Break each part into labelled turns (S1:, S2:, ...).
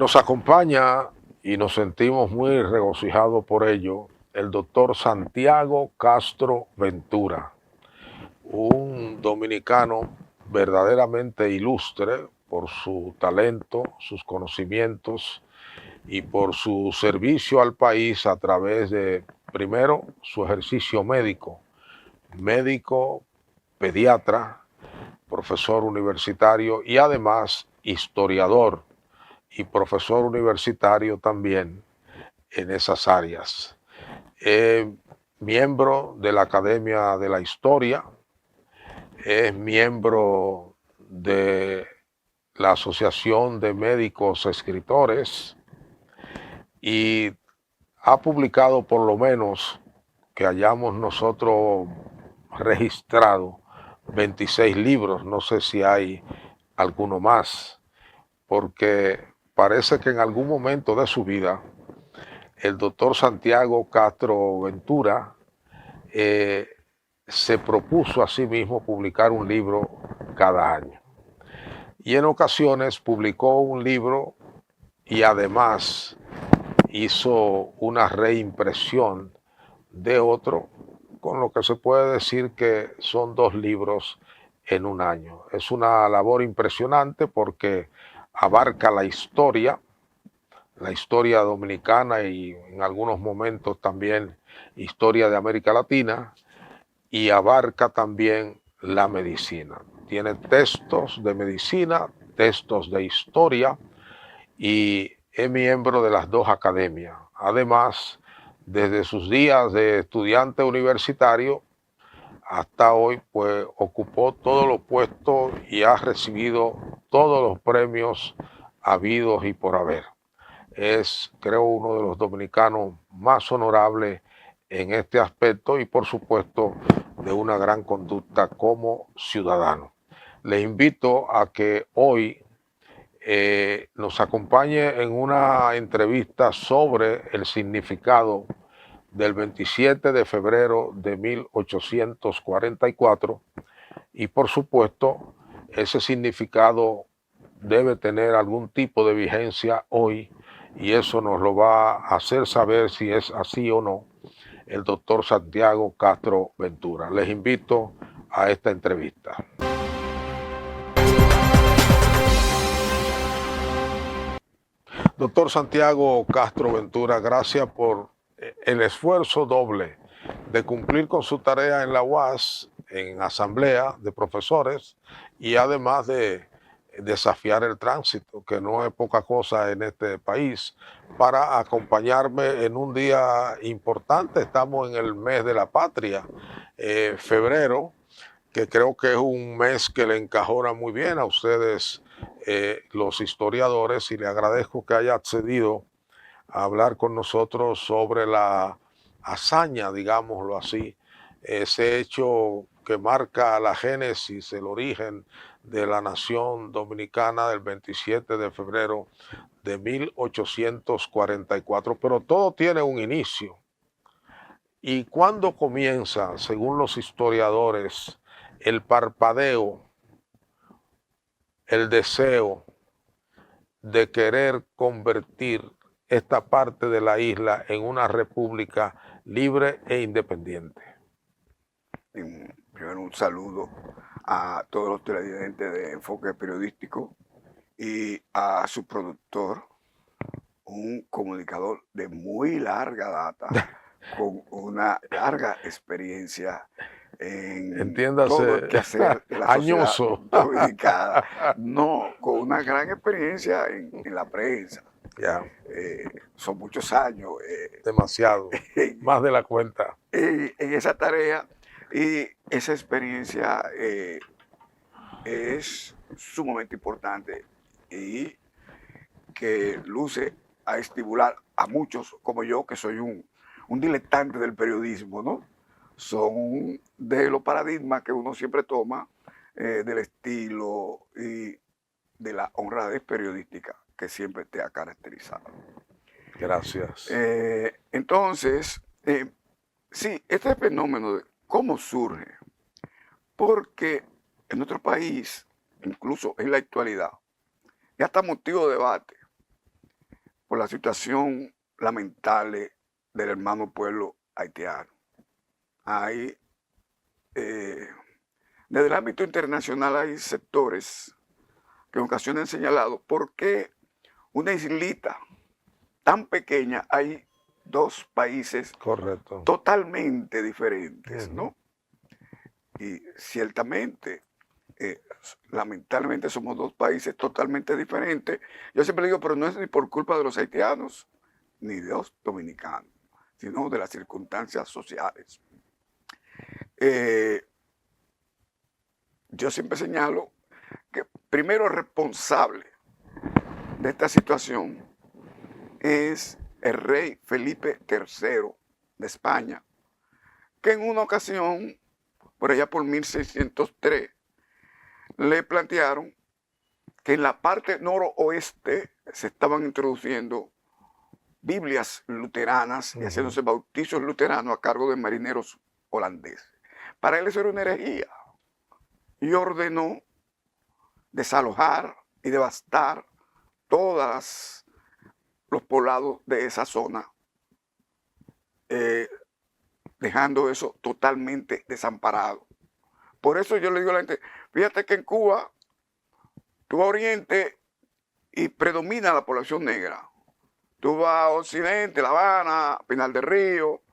S1: Nos acompaña y nos sentimos muy regocijados por ello el doctor Santiago Castro Ventura, un dominicano verdaderamente ilustre por su talento, sus conocimientos y por su servicio al país a través de, primero, su ejercicio médico, pediatra, profesor universitario y además historiador y profesor universitario también en esas áreas. Miembro de la Academia de la Historia, es miembro de la Asociación de Médicos Escritores y ha publicado, por lo menos que hayamos nosotros registrado, 26 libros. No sé si hay alguno más, porque parece que en algún momento de su vida el doctor Santiago Castro Ventura se propuso a sí mismo publicar un libro cada año. Y en ocasiones publicó un libro y además hizo una reimpresión de otro, con lo que se puede decir que son 2 libros en un año. Es una labor impresionante porque abarca la historia dominicana y en algunos momentos también historia de América Latina, y abarca también la medicina. Tiene textos de medicina, textos de historia y es miembro de las 2 academias. Además, desde sus días de estudiante universitario hasta hoy, pues ocupó todos los puestos y ha recibido todos los premios habidos y por haber. Es, creo, uno de los dominicanos más honorables en este aspecto y, por supuesto, de una gran conducta como ciudadano. Les invito a que hoy nos acompañe en una entrevista sobre el significado del 27 de febrero de 1844 y, por supuesto, ese significado debe tener algún tipo de vigencia hoy y eso nos lo va a hacer saber si es así o no el doctor Santiago Castro Ventura. Les invito a esta entrevista. Doctor Santiago Castro Ventura, gracias por el esfuerzo doble de cumplir con su tarea en la UAS, en asamblea de profesores, y además de desafiar el tránsito, que no es poca cosa en este país, para acompañarme en un día importante. Estamos en el mes de la patria, febrero, que creo que es un mes que le encajona muy bien a ustedes, los historiadores, y le agradezco que haya accedido a hablar con nosotros sobre la hazaña, digámoslo así, ese hecho que marca la génesis, el origen de la nación dominicana del 27 de febrero de 1844. Pero todo tiene un inicio. ¿Y cuándo comienza, según los historiadores, el parpadeo, el deseo de querer convertir esta parte de la isla en una república libre e independiente?
S2: Primero un saludo a todos los televidentes de Enfoque Periodístico y a su productor, un comunicador de muy larga data, con una larga experiencia en todo el
S1: Entiéndase,
S2: quehacer de la sociedad
S1: añoso.
S2: dominicana, no, con una gran experiencia en la prensa.
S1: Ya,
S2: Son muchos años
S1: demasiado, más de la cuenta.
S2: en esa tarea, y esa experiencia es sumamente importante y que luce a estimular a muchos como yo, que soy un diletante del periodismo, ¿no? Son de los paradigmas que uno siempre toma, del estilo y de la honradez periodística que siempre te ha caracterizado.
S1: Gracias.
S2: Entonces, sí, este fenómeno de cómo surge, porque en nuestro país, incluso en la actualidad, ya está motivo de debate por la situación lamentable del hermano pueblo haitiano. Hay, desde el ámbito internacional hay sectores que en ocasiones han señalado por qué una islita tan pequeña hay dos países
S1: Correcto.
S2: totalmente diferentes, ¿no? Y ciertamente, lamentablemente somos dos países totalmente diferentes. Yo siempre digo, pero no es ni por culpa de los haitianos, ni de los dominicanos, sino de las circunstancias sociales. Yo siempre señalo que primero responsable de esta situación es el rey Felipe III de España, que en una ocasión, por allá por 1603, le plantearon que en la parte noroeste se estaban introduciendo Biblias luteranas y haciéndose bautizos luteranos a cargo de marineros holandeses. Para él eso era una herejía y ordenó desalojar y devastar todos los poblados de esa zona, dejando eso totalmente desamparado. Por eso yo le digo a la gente, fíjate que en Cuba, tú vas a Oriente y predomina la población negra. Tú vas a Occidente, La Habana, Pinal del Río,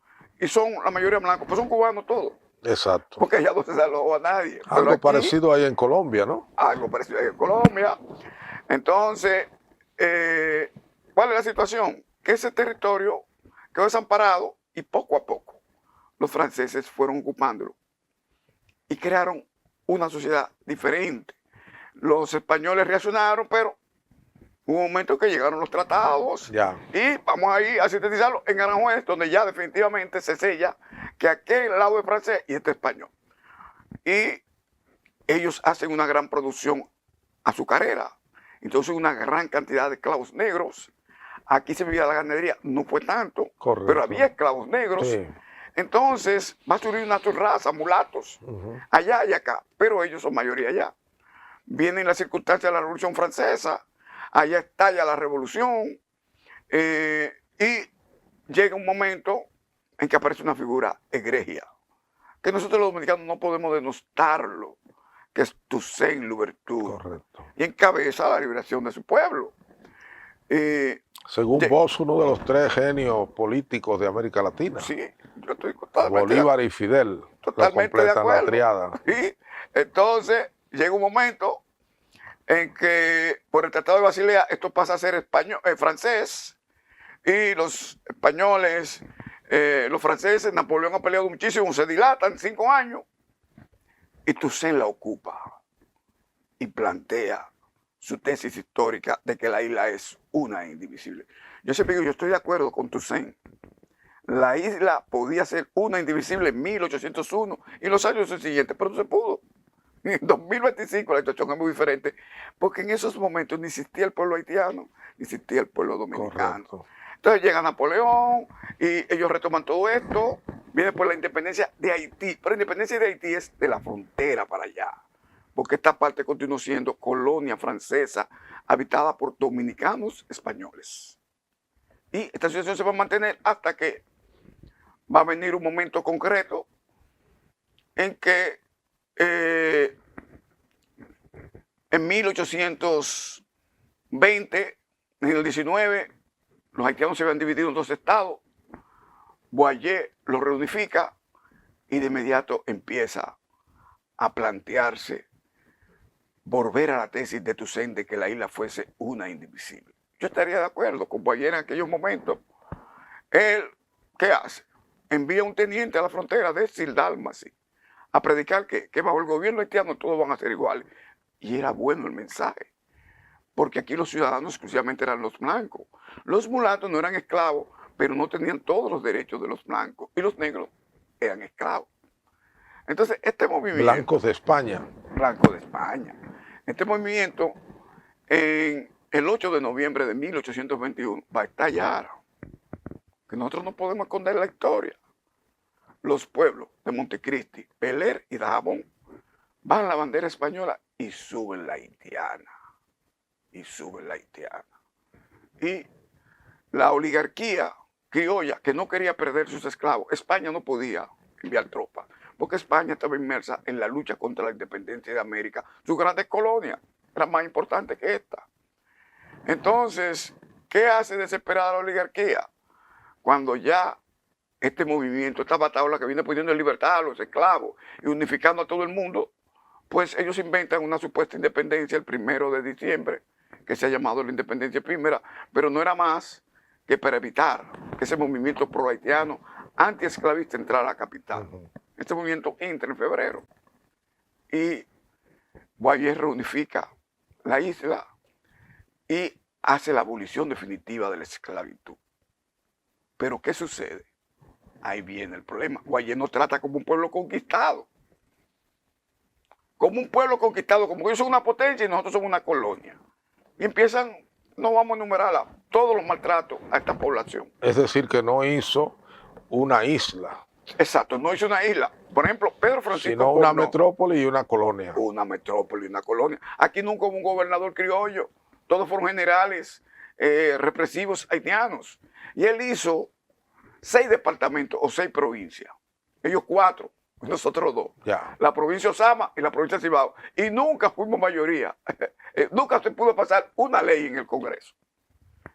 S2: y son la mayoría blancos, pues son cubanos todos.
S1: Exacto.
S2: Porque allá no se desalojó a nadie.
S1: Algo aquí, parecido ahí en Colombia, ¿no?
S2: Algo parecido ahí en Colombia. Entonces, ¿cuál es la situación? Que ese territorio quedó desamparado y poco a poco los franceses fueron ocupándolo y crearon una sociedad diferente. Los españoles reaccionaron, pero hubo un momento que llegaron los tratados y vamos ahí a sintetizarlo en Aranjuez, donde ya definitivamente se sella que aquel lado es francés y este es español. Y ellos hacen una gran producción azucarera, entonces una gran cantidad de esclavos negros. Aquí se vivía la ganadería, no fue tanto, pero había esclavos negros. Sí. Entonces va a surgir una raza, mulatos, allá y acá, pero ellos son mayoría allá. Vienen las circunstancias de la Revolución Francesa, allá estalla la revolución y llega un momento en que aparece una figura egregia, que nosotros los dominicanos no podemos denostarlo, que es Toussaint Louverture. Correcto. Y encabeza la liberación de su pueblo.
S1: Según vos, uno de los tres genios políticos de América Latina.
S2: Sí, yo estoy totalmente
S1: Bolívar y Fidel.
S2: Totalmente de acuerdo.
S1: La triada.
S2: Sí. Entonces, llega un momento en que por el Tratado de Basilea esto pasa a ser español, francés, y los españoles, los franceses, Napoleón ha peleado muchísimo, se dilatan 5 años, y Toussaint la ocupa y plantea su tesis histórica de que la isla es una e indivisible. Yo siempre digo, yo estoy de acuerdo con Toussaint. La isla podía ser una indivisible en 1801 y los años siguientes, pero no se pudo. En 2025 la situación es muy diferente, porque en esos momentos ni existía el pueblo haitiano, ni existía el pueblo dominicano. Correcto. Entonces llega Napoleón y ellos retoman todo esto, viene por la independencia de Haití, pero la independencia de Haití es de la frontera para allá, porque esta parte continuó siendo colonia francesa, habitada por dominicanos españoles. Y esta situación se va a mantener hasta que va a venir un momento concreto en que en 1820, en el 19, los haitianos se habían dividido en 2 estados. Boyer los reunifica y de inmediato empieza a plantearse volver a la tesis de Toussaint de que la isla fuese una indivisible. Yo estaría de acuerdo con Boyer en aquellos momentos. Él, ¿qué hace? Envía un teniente a la frontera de Sildálmasi a predicar que bajo el gobierno haitiano todos van a ser iguales. Y era bueno el mensaje, porque aquí los ciudadanos exclusivamente eran los blancos. Los mulatos no eran esclavos, pero no tenían todos los derechos de los blancos, y los negros eran esclavos. Entonces, este movimiento...
S1: Blancos de España.
S2: Blancos de España. Este movimiento, en el 8 de noviembre de 1821, va a estallar. Que nosotros no podemos esconder la historia. Los pueblos de Montecristi, Bel-Air y Dajabón van la bandera española y suben la haitiana. Y la oligarquía criolla que no quería perder sus esclavos, España no podía enviar tropas, porque España estaba inmersa en la lucha contra la independencia de América. Sus grandes colonias eran más importantes que esta. Entonces, ¿qué hace desesperada la oligarquía? Cuando ya este movimiento, esta batalla que viene poniendo en libertad a los esclavos y unificando a todo el mundo, pues ellos inventan una supuesta independencia el 1 de diciembre, que se ha llamado la independencia primera, pero no era más que para evitar que ese movimiento pro-haitiano anti-esclavista entrara a la capital. Este movimiento entra en febrero y Boyer reunifica la isla y hace la abolición definitiva de la esclavitud. Pero ¿qué sucede? Ahí viene el problema. Boyer nos trata como un pueblo conquistado. Como un pueblo conquistado, como que ellos son una potencia y nosotros somos una colonia. Y empiezan, no vamos a enumerarla, todos los maltratos a esta población.
S1: Es decir, que no hizo una isla.
S2: Exacto, no hizo una isla. Por ejemplo, Pedro Francisco
S1: sino una
S2: Cornó,
S1: metrópoli y una colonia.
S2: una metrópoli y una colonia. Aquí nunca hubo un gobernador criollo. Todos fueron generales represivos haitianos. Y él hizo 6 departamentos o 6 provincias. Ellos 4, nosotros 2.
S1: Ya.
S2: La provincia Osama y la provincia Cibao. Y nunca fuimos mayoría. Nunca se pudo pasar una ley en el Congreso.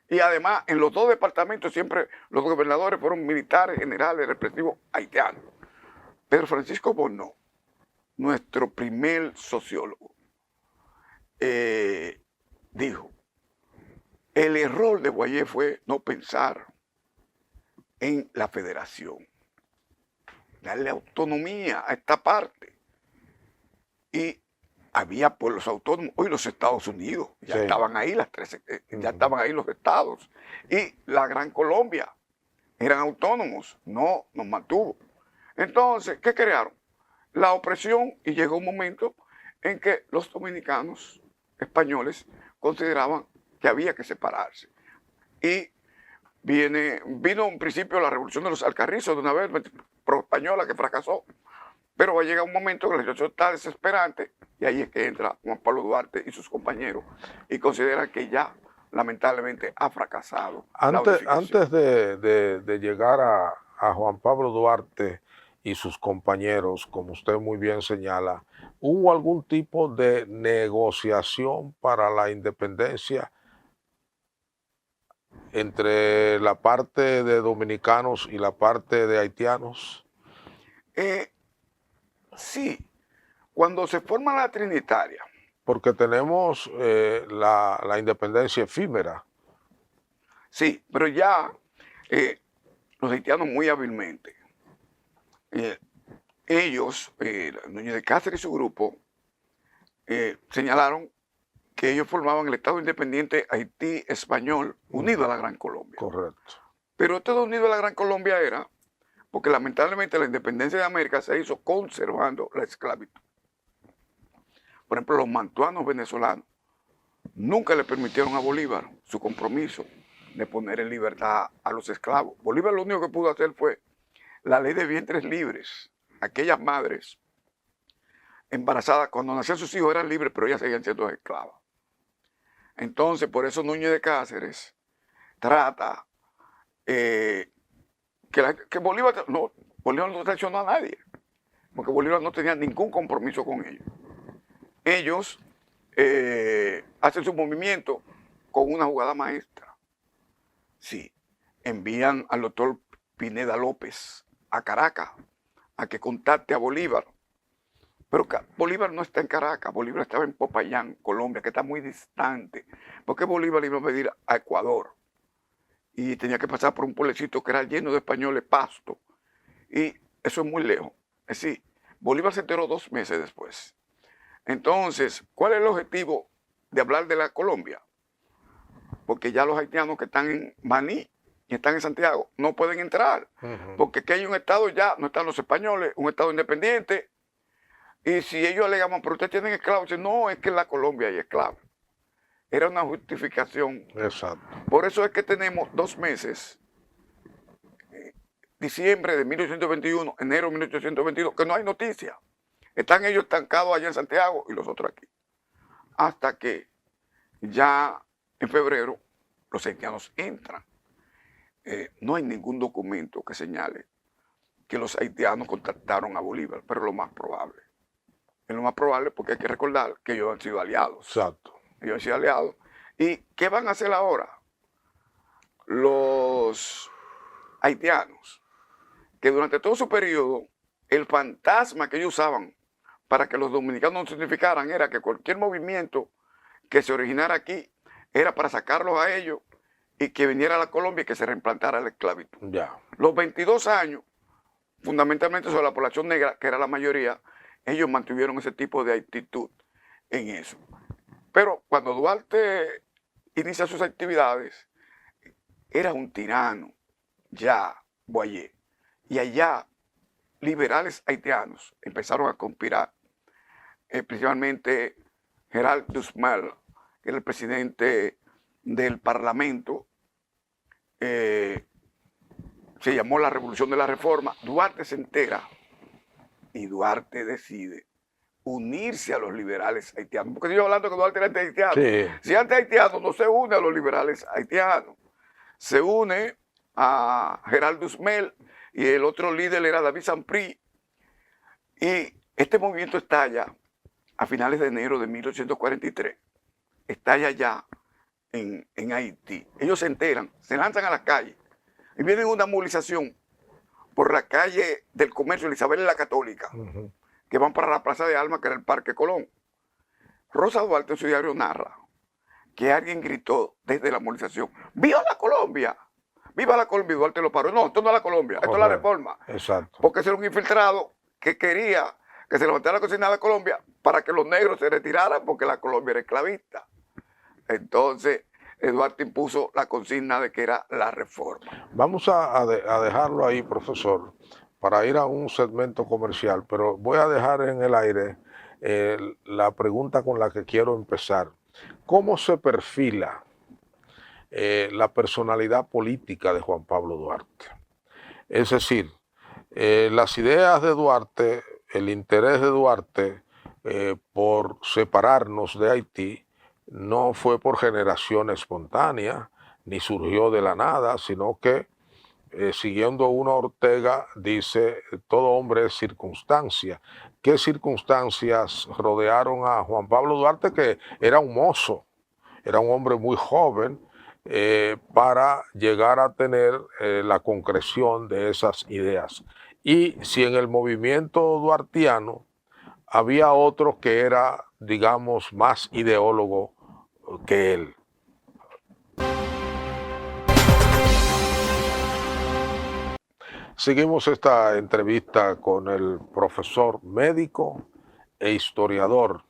S2: Y además, en los 2 departamentos siempre los gobernadores fueron militares, generales, represivos haitianos. Pedro Francisco Cornó, nuestro primer sociólogo, dijo, el error de Boyer fue no pensar en la federación, darle autonomía a esta parte. Y había pueblos autónomos, hoy los Estados Unidos, ya estaban ahí las 13, ya estaban ahí los estados. Y la Gran Colombia eran autónomos, no nos mantuvo. Entonces, ¿qué crearon? La opresión, y llegó un momento en que los dominicanos españoles consideraban que había que separarse. Y vino en principio la revolución de los Alcarrizos de una vez pro-española que fracasó. Pero va a llegar un momento que la situación está desesperante y ahí es que entra Juan Pablo Duarte y sus compañeros y consideran que ya lamentablemente ha fracasado.
S1: Antes de llegar a Juan Pablo Duarte y sus compañeros, como usted muy bien señala, ¿hubo algún tipo de negociación para la independencia entre la parte de dominicanos y la parte de haitianos?
S2: Sí, cuando se forma la Trinitaria.
S1: Porque tenemos la independencia efímera.
S2: Sí, pero ya los haitianos muy hábilmente, ellos, Núñez de Cáceres y su grupo, señalaron que ellos formaban el Estado Independiente Haití Español unido a la Gran Colombia.
S1: Correcto.
S2: Pero Estado unido a la Gran Colombia era porque lamentablemente la independencia de América se hizo conservando la esclavitud. Por ejemplo, los mantuanos venezolanos nunca le permitieron a Bolívar su compromiso de poner en libertad a los esclavos. Bolívar lo único que pudo hacer fue la ley de vientres libres. Aquellas madres embarazadas, cuando nacían sus hijos eran libres, pero ellas seguían siendo esclavas. Entonces, por eso Núñez de Cáceres trata que Bolívar no traicionó a nadie, porque Bolívar no tenía ningún compromiso con ellos. Ellos hacen su movimiento con una jugada maestra. Sí, envían al doctor Pineda López a Caracas a que contacte a Bolívar. Pero Bolívar no está en Caracas, Bolívar estaba en Popayán, Colombia, que está muy distante. Porque Bolívar iba a venir a Ecuador y tenía que pasar por un pueblecito que era lleno de españoles, Pasto. Y eso es muy lejos. Es decir, Bolívar se enteró 2 meses después. Entonces, ¿cuál es el objetivo de hablar de la Colombia? Porque ya los haitianos que están en Baní y están en Santiago no pueden entrar. Porque aquí hay un estado ya, no están los españoles, un estado independiente. Y si ellos alegaban, pero ustedes tienen esclavos, dicen, no, es que en la Colombia hay esclavos. Era una justificación.
S1: Exacto.
S2: Por eso es que tenemos 2 meses, diciembre de 1821, enero de 1822, que no hay noticia. Están ellos estancados allá en Santiago y los otros aquí. Hasta que ya en febrero los haitianos entran. no hay ningún documento que señale que los haitianos contactaron a Bolívar, pero es lo más probable. Es lo más probable porque hay que recordar que ellos han sido aliados.
S1: Exacto.
S2: Ellos han sido aliados. ¿Y qué van a hacer ahora? Los haitianos, que durante todo su periodo, el fantasma que ellos usaban para que los dominicanos no se unificaran era que cualquier movimiento que se originara aquí era para sacarlos a ellos y que viniera a la Colombia y que se reimplantara la esclavitud.
S1: Ya.
S2: Los 22 años, fundamentalmente sobre la población negra, que era la mayoría, ellos mantuvieron ese tipo de actitud en eso. Pero cuando Duarte inicia sus actividades, era un tirano, ya, Boyer. Y allá, liberales haitianos empezaron a conspirar, principalmente Gerald Dusmel, que era el presidente del Parlamento, se llamó la Revolución de la Reforma. Duarte se entera y Duarte decide unirse a los liberales haitianos. Porque estoy hablando que Duarte era anti-haitiano.
S1: Sí.
S2: Si anti-haitiano no se une a los liberales haitianos, se une a Gerald Dusmel y el otro líder era David Sampry. Y este movimiento estalla a finales de enero de 1843. Estalla ya en Haití. Ellos se enteran, se lanzan a las calles y vienen una movilización por la calle del Comercio, Isabel la Católica, que van para la Plaza de Armas, que era el Parque Colón. Rosa Duarte en su diario narra que alguien gritó desde la movilización: ¡Viva la Colombia! ¡Viva la Colombia! Y Duarte lo paró. No, esto no es la Colombia, esto es la Reforma.
S1: Exacto.
S2: Porque ese era un infiltrado que quería que se levantara la cocina de Colombia para que los negros se retiraran porque la Colombia era esclavista. Entonces, Duarte impuso la consigna de que era la Reforma.
S1: Vamos a dejarlo ahí, profesor, para ir a un segmento comercial, pero voy a dejar en el aire la pregunta con la que quiero empezar. ¿Cómo se perfila la personalidad política de Juan Pablo Duarte? Es decir, las ideas de Duarte, el interés de Duarte por separarnos de Haití, no fue por generación espontánea, ni surgió de la nada, sino que siguiendo una Ortega, dice, todo hombre es circunstancia. ¿Qué circunstancias rodearon a Juan Pablo Duarte, que era un mozo, era un hombre muy joven, para llegar a tener la concreción de esas ideas? Y si en el movimiento duartiano había otro que era, digamos, más ideólogo que él. Seguimos esta entrevista con el profesor médico e historiador,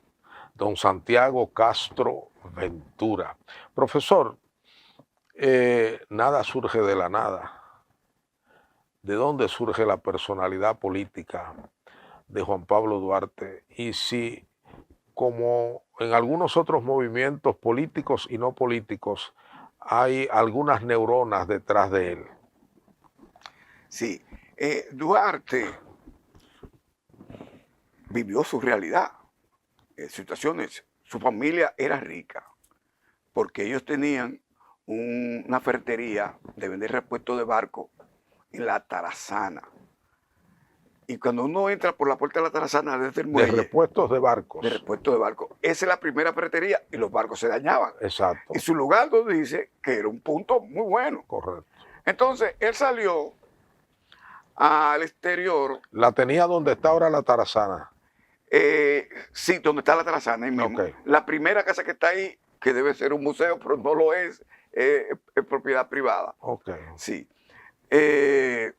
S1: don Santiago Castro Ventura. Profesor, nada surge de la nada. ¿De dónde surge la personalidad política de Juan Pablo Duarte? Y si, como en algunos otros movimientos políticos y no políticos, hay algunas neuronas detrás de él.
S2: Sí, Duarte vivió su realidad, situaciones. Su familia era rica porque ellos tenían una ferretería de vender repuestos de barco en la Tarazana. Y cuando uno entra por la puerta de la Tarazana desde el muelle...
S1: De repuestos de barcos.
S2: De repuestos de barcos. Esa es la primera ferretería y los barcos se dañaban.
S1: Exacto.
S2: Y su lugar nos dice que era un punto muy bueno.
S1: Correcto.
S2: Entonces, él salió al exterior.
S1: ¿La tenía donde está ahora la Tarazana?
S2: Sí, donde está la Tarazana, ahí mismo.
S1: Okay.
S2: La primera casa que está ahí, que debe ser un museo, pero no lo es propiedad privada.
S1: Okay.
S2: Sí. Él,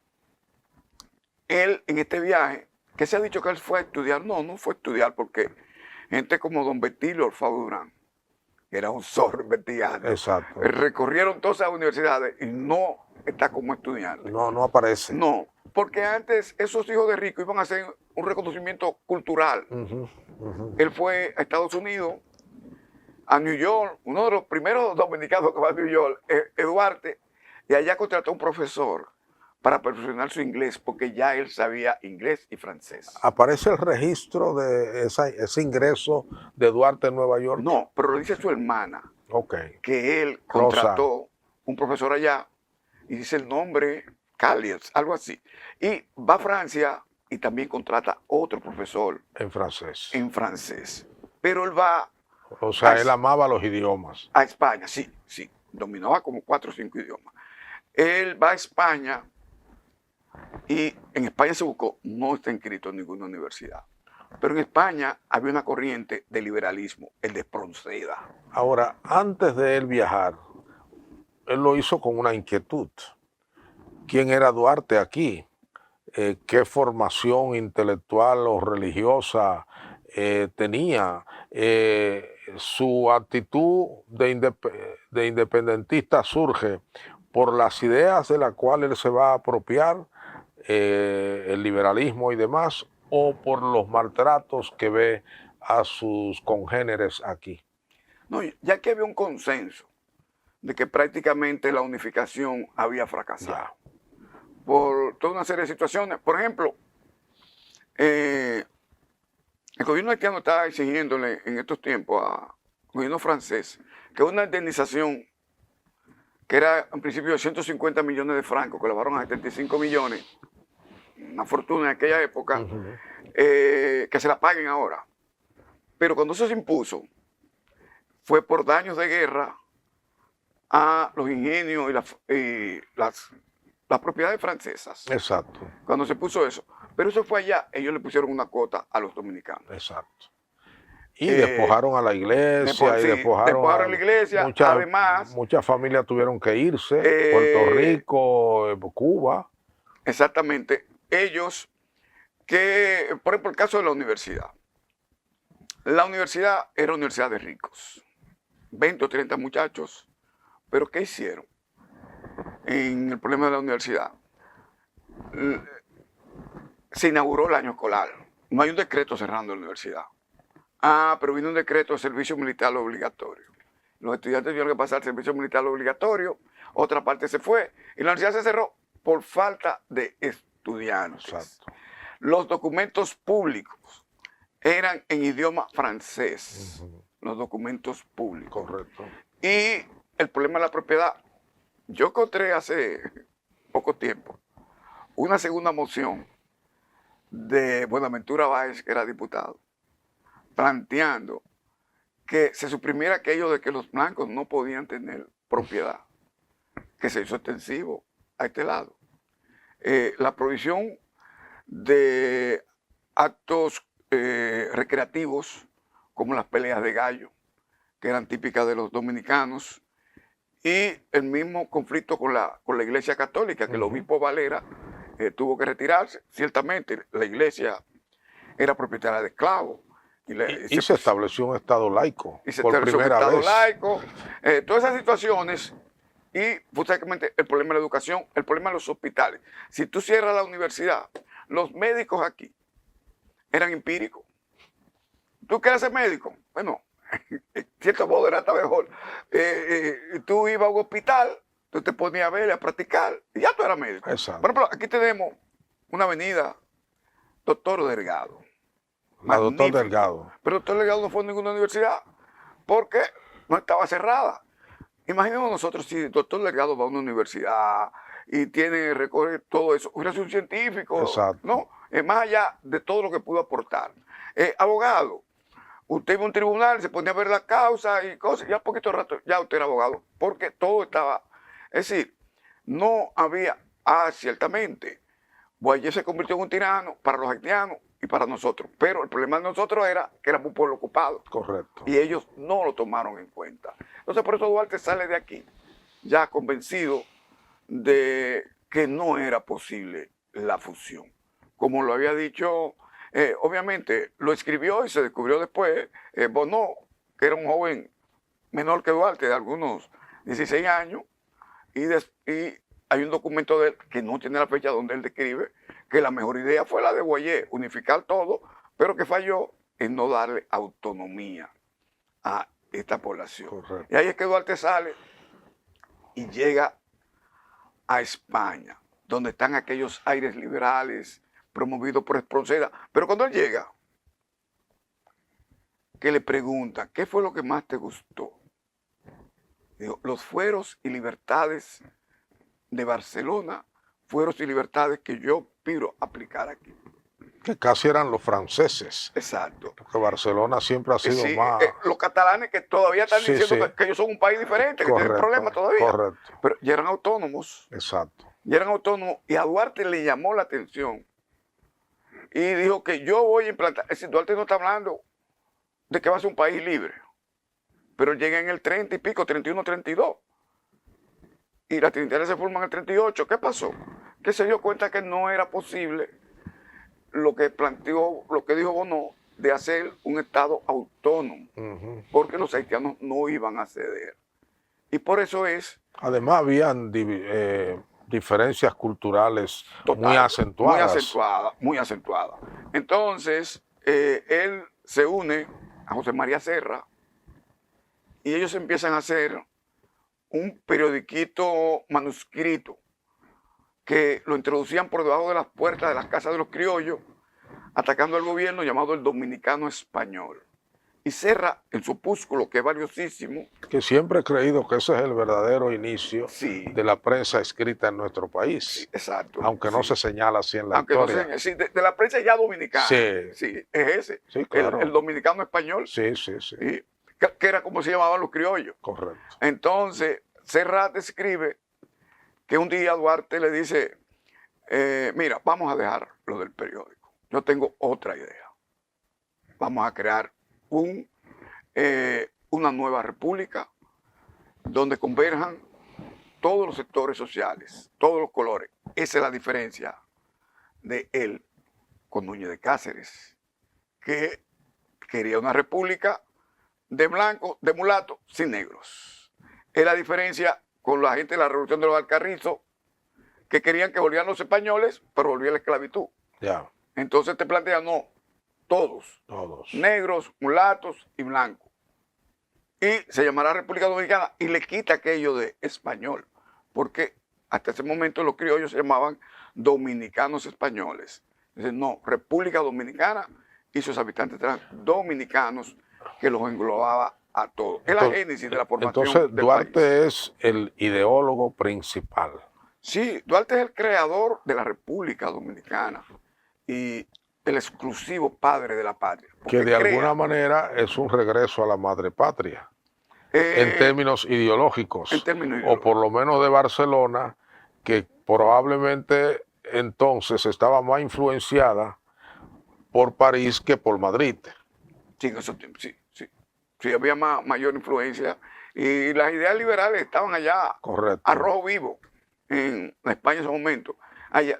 S2: en este viaje, que se ha dicho que él fue a estudiar, no fue a estudiar, porque gente como don Betilio Orfao Durán, que era un zorro investigando,
S1: exacto,
S2: recorrieron todas las universidades y no está como estudiante.
S1: No aparece.
S2: No, porque antes esos hijos de ricos iban a hacer un reconocimiento cultural. Él fue a Estados Unidos, a New York, uno de los primeros dominicanos que va a New York, Duarte, y allá contrató a un profesor para perfeccionar su inglés, porque ya él sabía inglés y francés.
S1: ¿Aparece el registro de ese ingreso de Duarte en Nueva York?
S2: No, pero lo dice su hermana,
S1: okay,
S2: que él contrató un profesor allá y dice el nombre Calliers, algo así. Y va a Francia y también contrata otro profesor
S1: En francés.
S2: en francés. Pero él va
S1: O sea, él amaba los idiomas.
S2: a España, sí, sí, dominaba como 4 o 5 idiomas. Él va a España y en España se buscó, no está inscrito en ninguna universidad. Pero en España había una corriente de liberalismo, el de Espronceda.
S1: Ahora, antes de él viajar, él lo hizo con una inquietud. ¿Quién era Duarte aquí? ¿Qué formación intelectual o religiosa tenía? Su actitud de independentista surge por las ideas de las cuales él se va a apropiar, el liberalismo y demás, o por los maltratos que ve a sus congéneres aquí.
S2: No, ya que había un consenso de que prácticamente la unificación había fracasado.
S1: Ya.
S2: Por toda una serie de situaciones. Por ejemplo, el gobierno haitiano estaba exigiéndole en estos tiempos al gobierno francés que una indemnización que era en principio de 150 millones de francos, que elevaron a 75 millones, una fortuna en aquella época, que se la paguen ahora. Pero cuando eso se impuso, fue por daños de guerra a los ingenios y las propiedades francesas.
S1: Exacto.
S2: Cuando se puso eso. Pero eso fue allá, ellos le pusieron una cuota a los dominicanos.
S1: Exacto. Y despojaron a la iglesia, y despojaron
S2: a la iglesia. Además,
S1: muchas familias tuvieron que irse, Puerto Rico, Cuba.
S2: Exactamente. Ellos que, por ejemplo, el caso de la universidad. La universidad era una universidad de ricos. 20 o 30 muchachos. Pero ¿qué hicieron en el problema de la universidad? Se inauguró el año escolar. No hay un decreto cerrando la universidad. Pero vino un decreto de servicio militar obligatorio. Los estudiantes tuvieron que pasar el servicio militar obligatorio, otra parte se fue, y la universidad se cerró por falta de estudiantes.
S1: Exacto.
S2: Los documentos públicos eran en idioma francés, los documentos públicos.
S1: Correcto.
S2: Y el problema de la propiedad, yo encontré hace poco tiempo una segunda moción de Buenaventura Báez, que era diputado, planteando que se suprimiera aquello de que los blancos no podían tener propiedad, que se hizo extensivo a este lado. La prohibición de actos recreativos, como las peleas de gallo, que eran típicas de los dominicanos, y el mismo conflicto con la Iglesia Católica, que el obispo Valera tuvo que retirarse. Ciertamente, la Iglesia era propietaria de esclavos.
S1: Y se estableció un Estado laico.
S2: Y se
S1: por
S2: estableció un
S1: primera
S2: Estado
S1: vez.
S2: laico. Todas esas situaciones. Y justamente el problema de la educación, el problema de los hospitales. Si tú cierras la universidad, los médicos aquí eran empíricos. ¿Tú quieres ser médico? Bueno, en cierto modo era hasta mejor. Tú ibas a un hospital, tú te ponías a ver, a practicar, y ya tú eras médico.
S1: Exacto.
S2: Por ejemplo, aquí tenemos una avenida, Doctor Delgado.
S1: La Doctor Delgado.
S2: Pero Doctor Delgado no fue a ninguna universidad porque no estaba cerrada. Imaginemos nosotros si Doctor Delgado va a una universidad y tiene recorrer todo eso. Hubiera sido un científico.
S1: Exacto.
S2: ¿No? Más allá de todo lo que pudo aportar. Abogado. Usted iba a un tribunal, se ponía a ver la causa y cosas, ya poquito rato ya usted era abogado, porque todo estaba. Es decir, no había, ciertamente, Boyer se convirtió en un tirano para los haitianos y para nosotros, pero el problema de nosotros era que éramos un pueblo ocupado.
S1: Correcto.
S2: Y ellos no lo tomaron en cuenta. Entonces, por eso Duarte sale de aquí, ya convencido de que no era posible la fusión. Como lo había dicho. Obviamente lo escribió y se descubrió después Bonó, que era un joven menor que Duarte, de algunos 16 años, y hay un documento de él que no tiene la fecha donde él describe que la mejor idea fue la de Boyer, unificar todo, pero que falló en no darle autonomía a esta población.
S1: Correcto.
S2: Y ahí es que Duarte sale y llega a España, donde están aquellos aires liberales, promovido por Espronceda. Pero cuando él llega, que le pregunta, ¿qué fue lo que más te gustó? Digo, los fueros y libertades de Barcelona, fueros y libertades que yo pido aplicar aquí.
S1: Que casi eran los franceses,
S2: Exacto.
S1: porque Barcelona siempre ha sido
S2: Sí,
S1: más...
S2: los catalanes que todavía están
S1: Sí,
S2: diciendo
S1: sí,
S2: que ellos son un país diferente, que tienen
S1: correcto,
S2: problemas todavía.
S1: correcto,
S2: Pero ya eran autónomos.
S1: exacto.
S2: Ya eran autónomos. Y a Duarte le llamó la atención. Y dijo que yo voy a implantar. Es decir, Duarte no está hablando de que va a ser un país libre. Pero llega en el 30 y pico, 31, 32. Y las trinitarias se forman en el 38. ¿Qué pasó? Que se dio cuenta que no era posible lo que planteó, lo que dijo Bono, de hacer un Estado autónomo, porque los haitianos no iban a ceder. Y por eso es...
S1: Además, habían diferencias culturales
S2: Total,
S1: muy acentuadas.
S2: Muy acentuada, muy acentuada. Entonces, él se une a José María Serra y ellos empiezan a hacer un periodiquito manuscrito que lo introducían por debajo de las puertas de las casas de los criollos, atacando al gobierno, llamado el Dominicano Español. Y Serra, en su opúsculo, que es valiosísimo.
S1: Que siempre he creído que ese es el verdadero inicio
S2: Sí,
S1: de la prensa escrita en nuestro país.
S2: Sí, exacto.
S1: Aunque no se señala así en la
S2: Aunque
S1: historia.
S2: No se, de la prensa ya dominicana.
S1: Sí,
S2: es ese.
S1: Sí, claro.
S2: El Dominicano Español.
S1: Sí.
S2: Que era como se llamaban los criollos.
S1: Correcto.
S2: Entonces, Serra describe que un día Duarte le dice, mira, vamos a dejar lo del periódico. Yo tengo otra idea. Vamos a crear una nueva república donde converjan todos los sectores sociales, todos los colores. Esa es la diferencia de él con Núñez de Cáceres, que quería una república de blancos, de mulatos, sin negros. Es la diferencia con la gente de la Revolución de los Alcarrizos, que querían que volvieran los españoles, pero volvía la esclavitud.
S1: Ya.
S2: Entonces te plantean, no, todos, negros, mulatos y blancos. Y se llamará República Dominicana y le quita aquello de español, porque hasta ese momento los criollos se llamaban dominicanos españoles. Entonces, no, República Dominicana y sus habitantes eran dominicanos, que los englobaba a todos. Es la génesis de la formación
S1: entonces,
S2: del
S1: Duarte
S2: país.
S1: es el ideólogo principal.
S2: Sí, Duarte es el creador de la República Dominicana y el exclusivo padre de la patria.
S1: Que de alguna manera es un regreso a la madre patria, en términos ideológicos, o por lo menos de Barcelona, que probablemente entonces estaba más influenciada por París que por Madrid.
S2: Sí, en esos tiempos, sí, había mayor influencia y las ideas liberales estaban allá.
S1: Correcto.
S2: A rojo vivo en España en ese momento.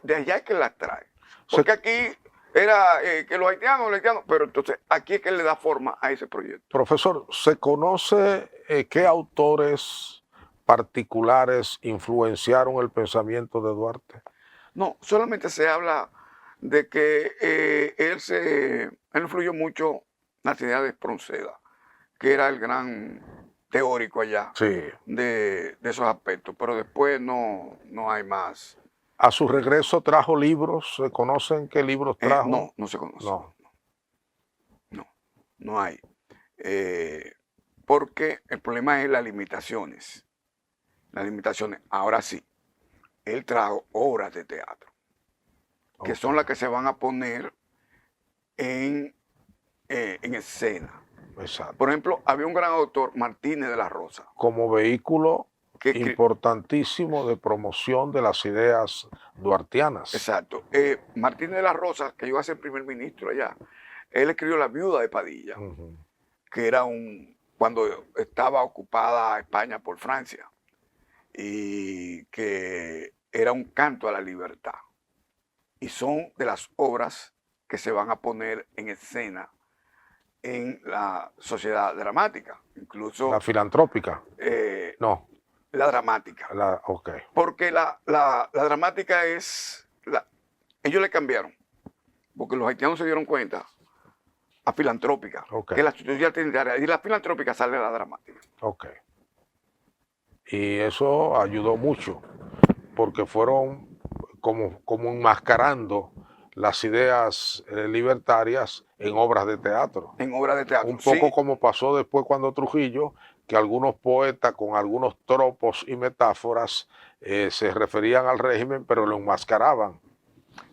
S2: De allá es que las trae. Porque aquí era que los haitianos, pero entonces aquí es que le da forma a ese proyecto.
S1: Profesor, ¿se conoce qué autores particulares influenciaron el pensamiento de Duarte?
S2: No, solamente se habla de que él influyó mucho en las ideas de Espronceda, que era el gran teórico allá de esos aspectos, pero después no hay más.
S1: ¿A su regreso trajo libros? ¿Se conocen qué libros trajo?
S2: No se conoce. No hay. Porque el problema es las limitaciones. Ahora sí, él trajo obras de teatro, que son las que se van a poner en escena.
S1: Exacto.
S2: Por ejemplo, había un gran autor, Martínez de la Rosa.
S1: Como vehículo importantísimo de promoción de las ideas duartianas.
S2: Exacto. Martínez de la Rosa, que iba a ser primer ministro allá, él escribió La viuda de Padilla, que era cuando estaba ocupada España por Francia, y que era un canto a la libertad. Y son de las obras que se van a poner en escena en la sociedad dramática, incluso...
S1: ¿La filantrópica? No.
S2: La dramática. Porque la dramática es... ellos le cambiaron, porque los haitianos se dieron cuenta, a filantrópica, que la sociedad trinitaria, y la filantrópica sale a la dramática.
S1: Y eso ayudó mucho, porque fueron como enmascarando las ideas libertarias en obras de teatro.
S2: En obras de teatro.
S1: Un poco
S2: Sí,
S1: como pasó después cuando Trujillo, que algunos poetas con algunos tropos y metáforas se referían al régimen, pero lo enmascaraban.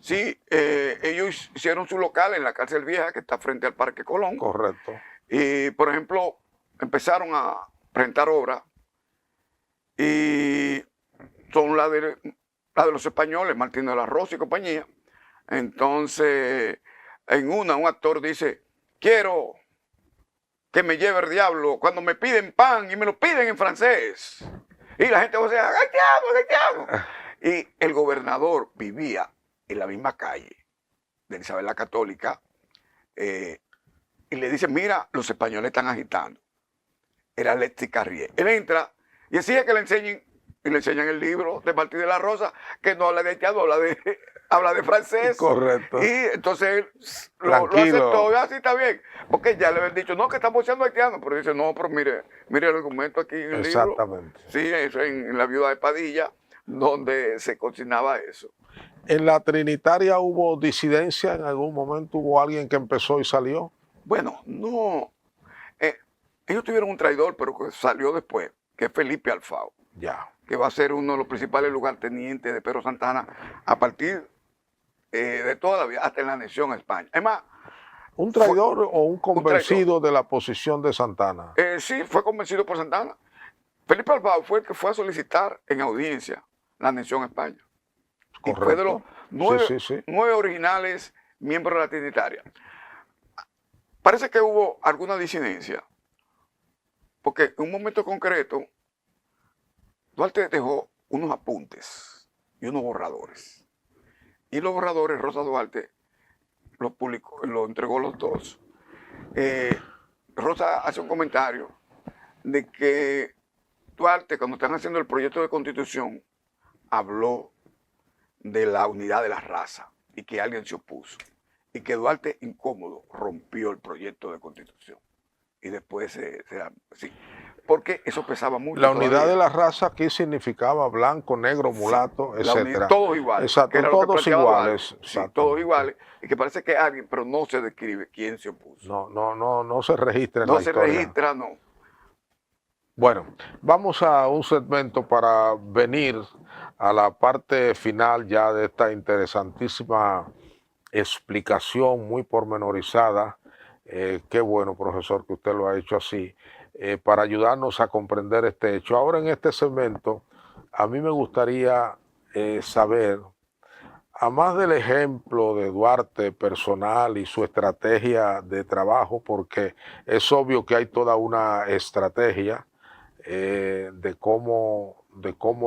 S2: sí, ellos hicieron su local en la cárcel vieja que está frente al Parque Colón.
S1: Correcto.
S2: Y, por ejemplo, empezaron a presentar obras y son las de los españoles, Martín de la Rosa y compañía. Entonces, en una, un actor dice, quiero que me lleve el diablo cuando me piden pan y me lo piden en francés. Y la gente va a decir, haitiano. Y el gobernador vivía en la misma calle de Isabel la Católica y le dice, mira, los españoles están agitando. Era Alexis Carrier. Él entra y exige que le enseñen, y le enseñan el libro de Martín de la Rosa, que no habla de haitiano, habla de francés.
S1: Correcto.
S2: Y entonces él lo aceptó, y así está bien. Porque ya le habían dicho, no, que estamos siendo haitianos. Pero dice, no, pero mire el argumento aquí en el libro.
S1: Exactamente.
S2: Sí, eso en La Viuda de Padilla, donde se cocinaba eso.
S1: ¿En la Trinitaria hubo disidencia en algún momento? ¿Hubo alguien que empezó y salió?
S2: Bueno, no. Ellos tuvieron un traidor, pero que salió después, que es Felipe Alfao.
S1: Ya.
S2: Que va a ser uno de los principales lugartenientes de Pedro Santana a partir de toda la vida, hasta en la anexión a España. Es más,
S1: ¿un traidor o un convencido de la posición de Santana?
S2: Sí, fue convencido por Santana. Felipe Alfao fue el que fue a solicitar en audiencia la anexión a España.
S1: Correcto.
S2: Y fue de los 9,
S1: sí.
S2: 9 originales miembros de la Trinitaria. Parece que hubo alguna disidencia, porque en un momento concreto, Duarte dejó unos apuntes y unos borradores. Y los borradores, Rosa Duarte los publicó, los entregó los dos. Rosa hace un comentario de que Duarte, cuando están haciendo el proyecto de constitución, habló de la unidad de la raza y que alguien se opuso. Y que Duarte, incómodo, rompió el proyecto de constitución. Y después sí. Porque eso pesaba mucho.
S1: La unidad de la raza, ¿qué significaba? Blanco, negro, mulato,
S2: sí,
S1: etcétera.
S2: Todos iguales.
S1: Exacto, todos iguales.
S2: Sí, todos iguales. Y que parece que alguien, pero no se describe quién se opuso.
S1: No se registra en la historia.
S2: No se registra, no.
S1: Bueno, vamos a un segmento para venir a la parte final ya de esta interesantísima explicación muy pormenorizada. Qué bueno, profesor, que usted lo ha hecho así, para ayudarnos a comprender este hecho. Ahora en este segmento, a mí me gustaría saber, a más del ejemplo de Duarte personal y su estrategia de trabajo, porque es obvio que hay toda una estrategia de cómo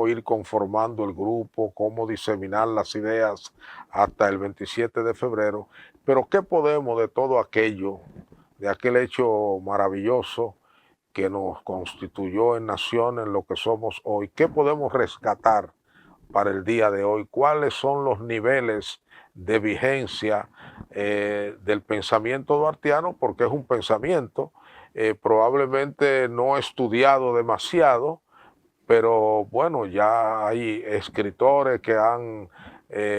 S1: ir conformando el grupo, cómo diseminar las ideas hasta el 27 de febrero, pero ¿qué podemos de todo aquello, de aquel hecho maravilloso que nos constituyó en nación, en lo que somos hoy? ¿Qué podemos rescatar para el día de hoy? ¿Cuáles son los niveles de vigencia del pensamiento duartiano? Porque es un pensamiento probablemente no estudiado demasiado, pero bueno, ya hay escritores que han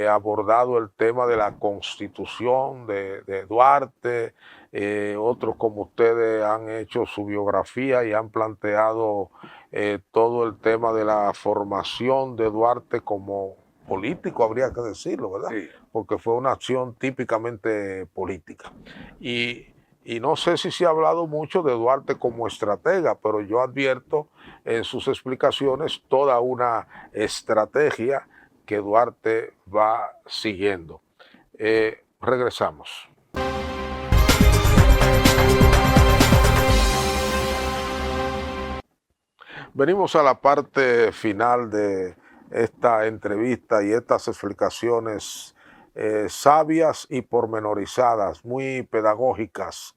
S1: abordado el tema de la constitución de Duarte, otros como ustedes han hecho su biografía y han planteado todo el tema de la formación de Duarte como político, habría que decirlo, ¿verdad?
S2: Sí.
S1: Porque fue una acción típicamente política. Y no sé si se ha hablado mucho de Duarte como estratega, pero yo advierto en sus explicaciones toda una estrategia que Duarte va siguiendo. Regresamos. Venimos a la parte final de esta entrevista y estas explicaciones sabias y pormenorizadas, muy pedagógicas,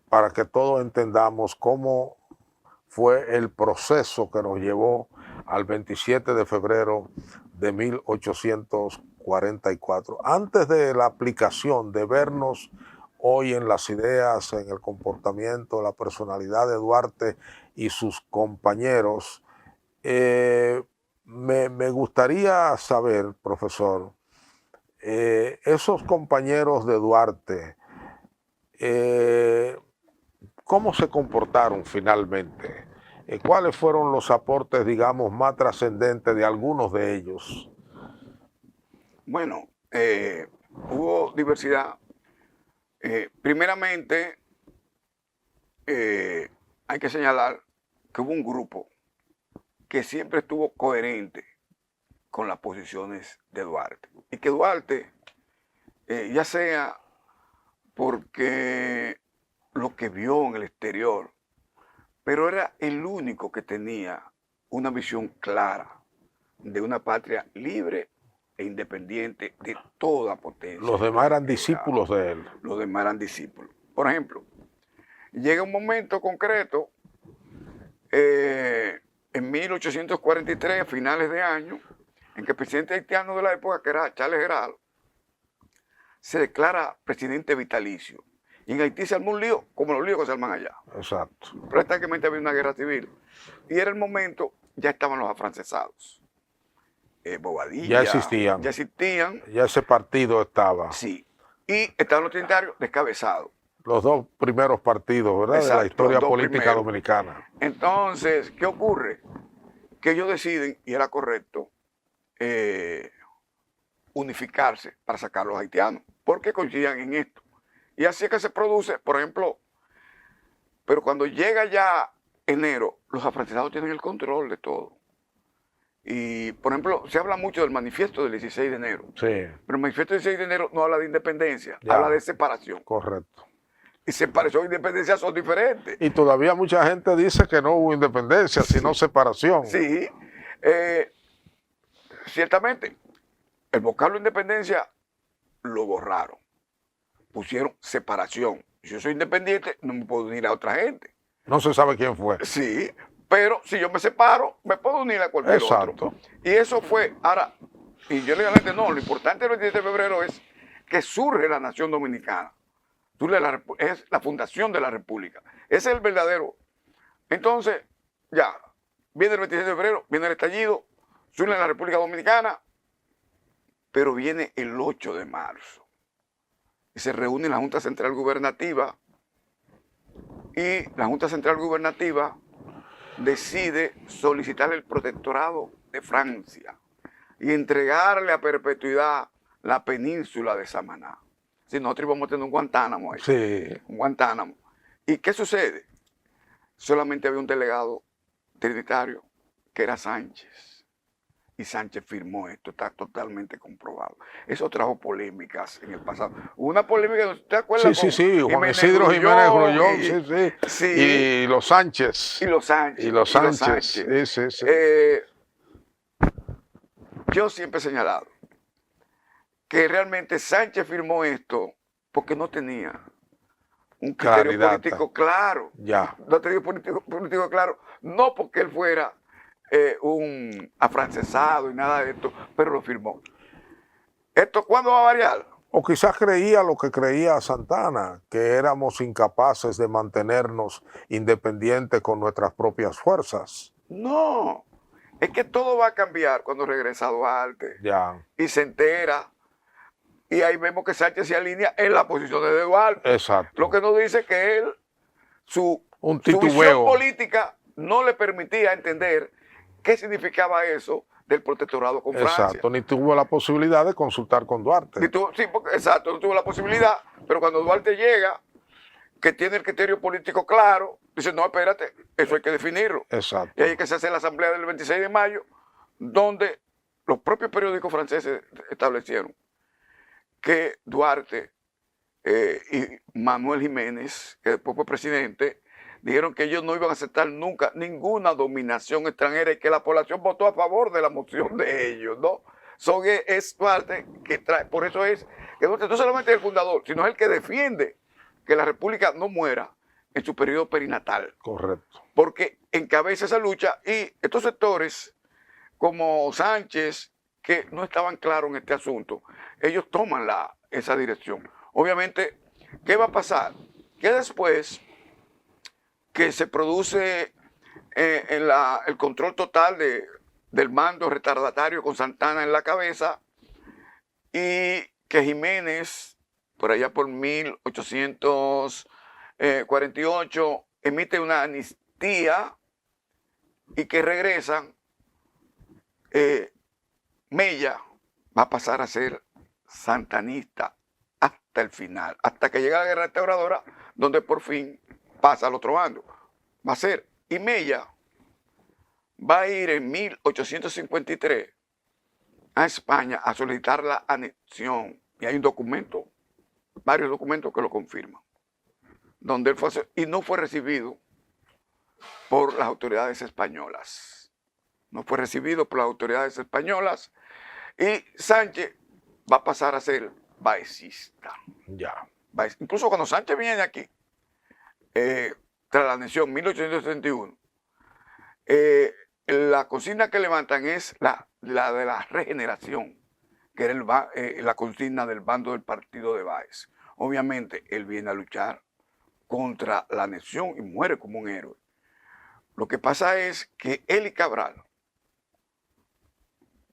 S1: para que todos entendamos cómo fue el proceso que nos llevó al 27 de febrero de 1844. Antes de la aplicación, de vernos hoy en las ideas, en el comportamiento, la personalidad de Duarte y sus compañeros, me gustaría saber, profesor, esos compañeros de Duarte, ¿cómo se comportaron finalmente? ¿Cuáles fueron los aportes, digamos, más trascendentes de algunos de ellos?
S2: Bueno, hubo diversidad. Primeramente, hay que señalar que hubo un grupo que siempre estuvo coherente con las posiciones de Duarte. Y que Duarte, ya sea porque lo que vio en el exterior, pero era el único que tenía una visión clara de una patria libre e independiente de toda potencia.
S1: Los demás eran discípulos de él.
S2: Los demás eran discípulos. Por ejemplo, llega un momento concreto, en 1843, a finales de año, en que el presidente haitiano de la época, que era Charles Herald, se declara presidente vitalicio. Y en Haití se armó un lío, como los líos que se arman allá.
S1: Exacto.
S2: Prácticamente había una guerra civil. Y era el momento, ya estaban los afrancesados. Bobadilla.
S1: Ya existían.
S2: Ya existían.
S1: Ya ese partido estaba.
S2: Sí. Y estaban los trinitarios descabezados.
S1: Los dos primeros partidos, ¿verdad?
S2: Exacto,
S1: de la historia política
S2: primeros.
S1: dominicana.
S2: Entonces, ¿qué ocurre? Que ellos deciden, y era correcto, unificarse para sacar a los haitianos, porque coincidían en esto. Y así es que se produce, por ejemplo, pero cuando llega ya enero, los afrancesados tienen el control de todo. Y, por ejemplo, se habla mucho del manifiesto del 16 de enero.
S1: Sí.
S2: Pero el manifiesto del 16 de enero no habla de independencia,
S1: Ya.
S2: habla de separación.
S1: Correcto.
S2: Y separación e independencia son diferentes.
S1: Y todavía mucha gente dice que no hubo independencia, sino separación.
S2: Sí, ciertamente, el vocablo independencia lo borraron. Pusieron separación. Si yo soy independiente, no me puedo unir a otra gente.
S1: No se sabe quién fue.
S2: Sí, pero si yo me separo, me puedo unir a cualquier
S1: Exacto.
S2: otro. Y eso fue, ahora, y yo le digo a la gente, no, lo importante del 27 de febrero es que surge la nación dominicana. Es la fundación de la República. Ese es el verdadero. Entonces, ya, viene el 27 de febrero, viene el estallido, surge la República Dominicana, pero viene el 8 de marzo. Y se reúne la Junta Central Gubernativa, y la Junta Central Gubernativa decide solicitar el protectorado de Francia y entregarle a perpetuidad la península de Samaná. Si nosotros íbamos a tener un Guantánamo ahí.
S1: Sí.
S2: Un Guantánamo. ¿Y qué sucede? Solamente había un delegado trinitario que era Sánchez. Y Sánchez firmó esto, está totalmente comprobado. Eso trajo polémicas en el pasado. Una polémica, ¿te acuerdas?
S1: Sí, Juan Isidro Jiménez Grullón,
S2: sí.
S1: Y los Sánchez.
S2: Y los Sánchez.
S1: Sí.
S2: Yo siempre he señalado que realmente Sánchez firmó esto porque no tenía un criterio político claro.
S1: Ya.
S2: No tenía político claro. No porque él fuera un afrancesado y nada de esto, pero lo firmó. ¿Esto cuándo va a variar?
S1: O quizás creía lo que creía Santana, que éramos incapaces de mantenernos independientes con nuestras propias fuerzas.
S2: No, es que todo va a cambiar cuando regresa Duarte.
S1: Ya.
S2: Y se entera. Y ahí vemos que Sánchez se alinea en la posición de Duarte.
S1: Exacto.
S2: Lo que nos dice que él, su
S1: titubeo.
S2: visión política no le permitía entender qué significaba eso del protectorado con Francia.
S1: Exacto, ni tuvo la posibilidad de consultar con Duarte.
S2: Exacto, no tuvo la posibilidad, pero cuando Duarte llega, que tiene el criterio político claro, dice, no, espérate, eso hay que definirlo.
S1: Exacto.
S2: Y ahí es que se hace la asamblea del 26 de mayo, donde los propios periódicos franceses establecieron que Duarte y Manuel Jiménez, que después fue presidente, dijeron que ellos no iban a aceptar nunca ninguna dominación extranjera y que la población votó a favor de la moción de ellos, ¿no? Es Duarte que trae, por eso es que Duarte no solamente es el fundador, sino es el que defiende que la República no muera en su periodo perinatal.
S1: Correcto.
S2: Porque encabeza esa lucha y estos sectores, como Sánchez, que no estaban claros en este asunto, ellos toman esa dirección. Obviamente, ¿qué va a pasar? Que después que se produce el control total del mando retardatario con Santana en la cabeza, y que Jiménez, por allá por 1848, emite una amnistía y que regresan. Mella va a pasar a ser santanista hasta el final, hasta que llega la guerra restauradora, donde por fin pasa al otro bando. Va a ser, y Mella va a ir en 1853 a España a solicitar la anexión. Y hay un documento, varios documentos que lo confirman, donde él fue, y no fue recibido por las autoridades españolas. No fue recibido por las autoridades españolas y Sánchez va a pasar a ser baecista.
S1: Ya.
S2: Incluso cuando Sánchez viene aquí, tras la anexión 1871, la consigna que levantan es la de la regeneración, que era la consigna del bando del partido de Báez. Obviamente, él viene a luchar contra la anexión y muere como un héroe. Lo que pasa es que él y Cabral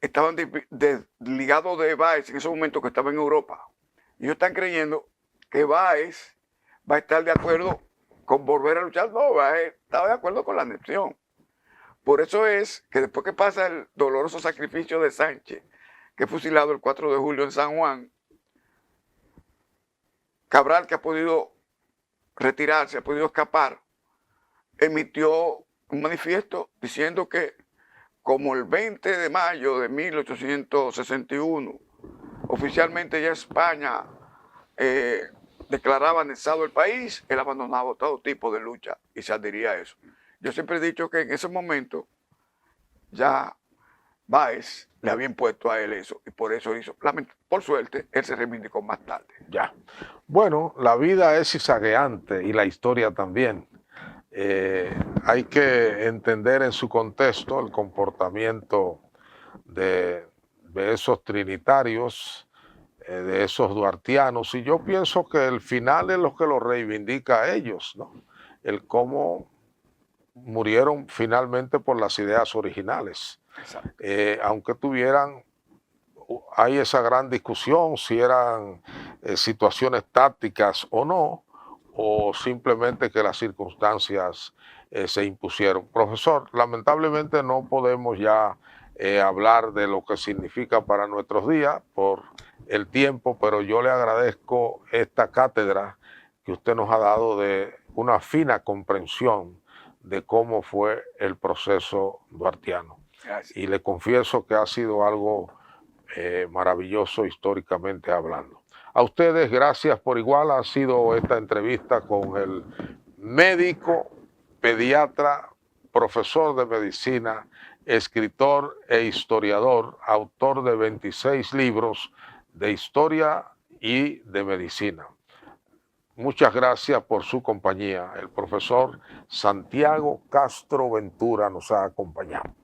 S2: estaban desligados de Báez en ese momento que estaba en Europa. Ellos están creyendo que Báez va a estar de acuerdo con volver a luchar. No, Báez estaba de acuerdo con la anexión. Por eso es que después que pasa el doloroso sacrificio de Sánchez, que es fusilado el 4 de julio en San Juan, Cabral, que ha podido retirarse, ha podido escapar, emitió un manifiesto diciendo que como el 20 de mayo de 1861, oficialmente ya España declaraba anexado el país, él abandonaba todo tipo de lucha y se adhería a eso. Yo siempre he dicho que en ese momento ya Báez le había impuesto a él eso y por eso hizo. Por suerte, él se reivindicó más tarde.
S1: Ya. Bueno, la vida es cizagueante y la historia también. Hay que entender en su contexto el comportamiento de esos trinitarios, de esos duartianos, y yo pienso que el final es lo que lo reivindica a ellos, ¿no? El cómo murieron finalmente por las ideas originales. Aunque hay esa gran discusión si eran situaciones tácticas o no, o simplemente que las circunstancias se impusieron. Profesor, lamentablemente no podemos ya hablar de lo que significa para nuestros días por el tiempo, pero yo le agradezco esta cátedra que usted nos ha dado de una fina comprensión de cómo fue el proceso duartiano.
S2: Gracias.
S1: Y le confieso que ha sido algo maravilloso históricamente hablando. A ustedes, gracias por igual. Ha sido esta entrevista con el médico, pediatra, profesor de medicina, escritor e historiador, autor de 26 libros de historia y de medicina. Muchas gracias por su compañía. El profesor Santiago Castro Ventura nos ha acompañado.